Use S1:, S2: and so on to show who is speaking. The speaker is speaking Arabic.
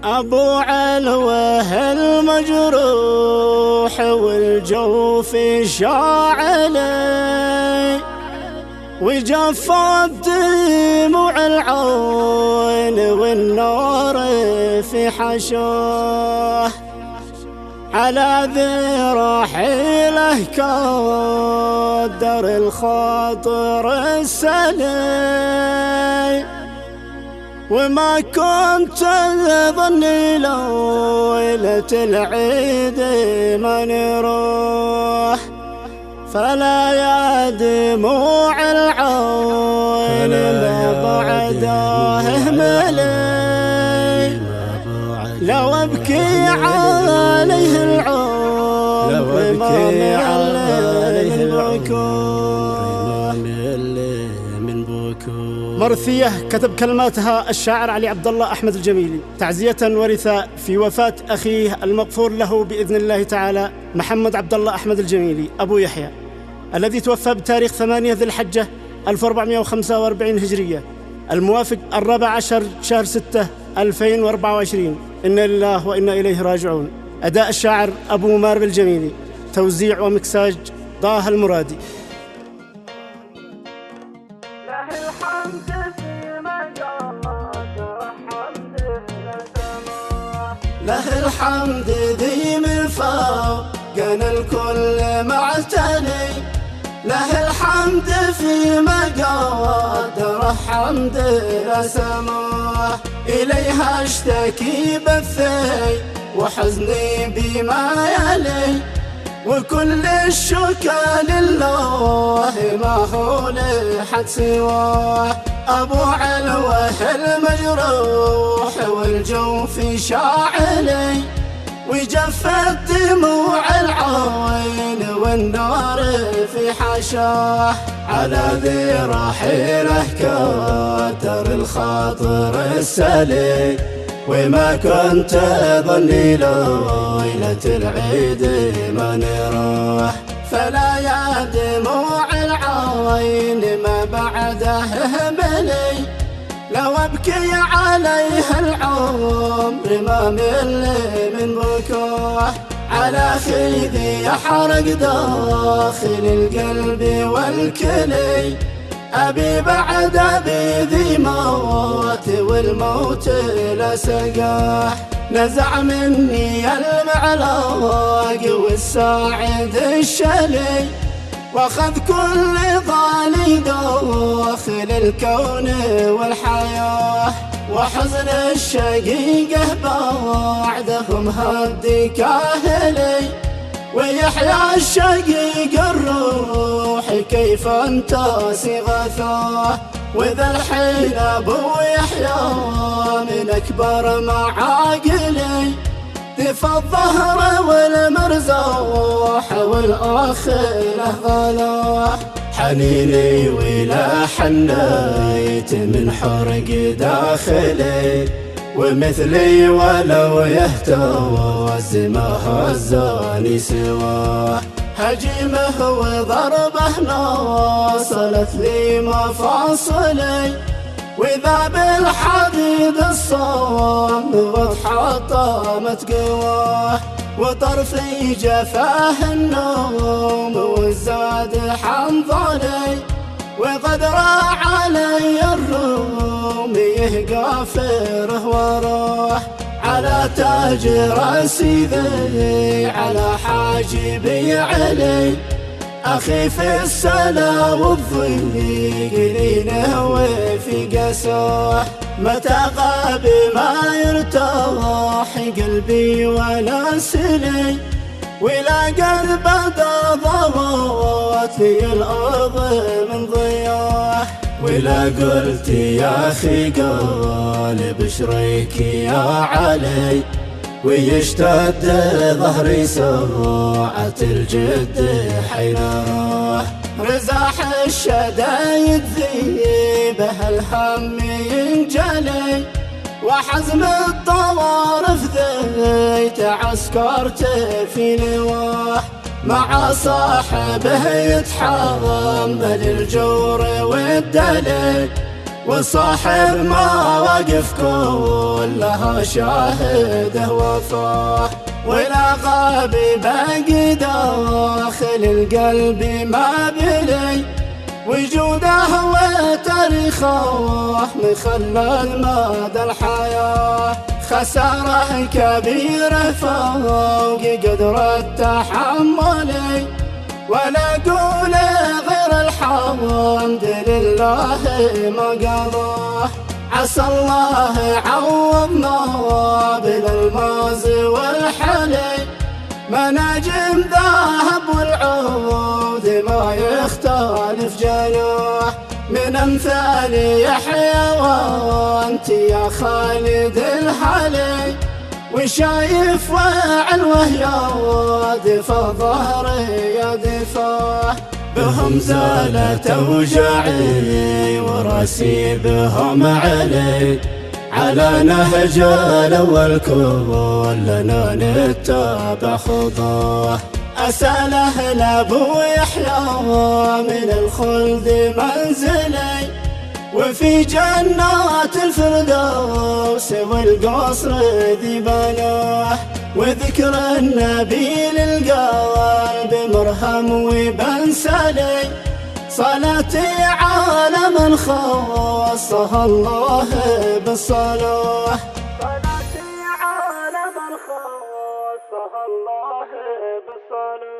S1: أبو علوه المجروح والجوف شاعلي، وجفت دموع العين والنار في حشاه. على ذي رحيله كدر الخاطر السلي، وما كنت ظني ليلة العيد ما نروح. فلا يا دموع العين ما بعده اهملي، لو ابكي عليه العمر ما عليه من بكور. مرثية كتب كلماتها الشاعر علي عبد الله أحمد الجميلي تعزية ورثاء في وفاة أخيه المغفور له بإذن الله تعالى محمد عبد الله أحمد الجميلي أبو يحيى، الذي توفى بتاريخ 8 ذي الحجة 1445 هجرية، الموافق 14 شهر 6 2024. إنا لله وإنا إليه راجعون. أداء الشاعر أبو مارب الجميلي، توزيع ومكساج ضاه المرادي. له الحمد ذي من فوق كان الكل معتني، له الحمد في مقادر حمد لسماه. إليها اشتكي بثي وحزني بما يلي، وكل الشكا لله ما هو لحد سواه. أبو علوه المجروح والجوف شاعلي، وجفت دموع العين والنار في حشاه. على ذي رحيله كتر الخاطر السلي، وما كنت ظني ليلة العيد ما نروح. فلا يا دموع العين ما بعده اهملي، لو ابكي عليها العمر ما مل من بكوه. على خيذي يحرق داخل القلب والكلي، أبي بعد ذي موت والموت لسقاه. نزع مني المعلاق والساعد الشلي، واخذ كل ظالي داخل الكون والحياة. وحزن الشقيقه بعدهم هدي كاهلي، ويحيى الشقيق الروح كيف انتاسي غثاه. وذا الحين ابو يحيى من اكبر معاقلي، دفى الظهر والمرزوح والاخ له غلاه. حنيني ولا حنيت من حرق داخلي، ومثلي ولو يهتوز ما هزاني سواه. هجيمه وضربه ناصلت لي مفاصلي، وإذا بالحديد الصام واتحطمت قواه. وطرفي جفاه النوم وزاد حنظلي، وقد راح علي الروم يهقافره وراه. على تاج راسي ذي على حاجبي علي، أخي في السلا والضيق ذي نهوي في قساه. متى غاب ما يرتاح قلبي ولا سلي، ولا قد بدا ضوات لي الأرض من ضياه. ولا قلت يا أخي قال بشريك يا علي، ويشتد ظهري ساعة الجد حين راح. رزاح الشدايد ذيبه الهم ينجلي، وحزم الطوارف ذي تعسكرت في نواه. مع صاحبه يتحمل الجور والدليل، وصاحب مواقف كلها شاهده وفاه، والعقاب باقي داخل القلب ما بلي، وجوده وتاريخه مخلد مدى الحياة. خسارة كبيرة فوق قدر التحمل، ولا أقول غير الحمد لله ما قضاه. عسى الله يعوضنا بالالماس والحلي، مناجم ذهب والعود ما يختلف جناح. من امثال يحيى وانت يا خالد الحلي، وشايف وعنوه يا ظهري يا دفاع. بهم زالت اوجاعي وراسي بهم علي، على نهج الاول كلنا نتبع خطاه. اساله لابو يحيى من الخلد منزلي، وفي جنات الفردوس والقصر ذي بناه. وذكر النبي للقلب مرهم وبنسلي، صلاتي على من خصها الله بالصلاة. صلاتي على من خصها الله بالصلاة.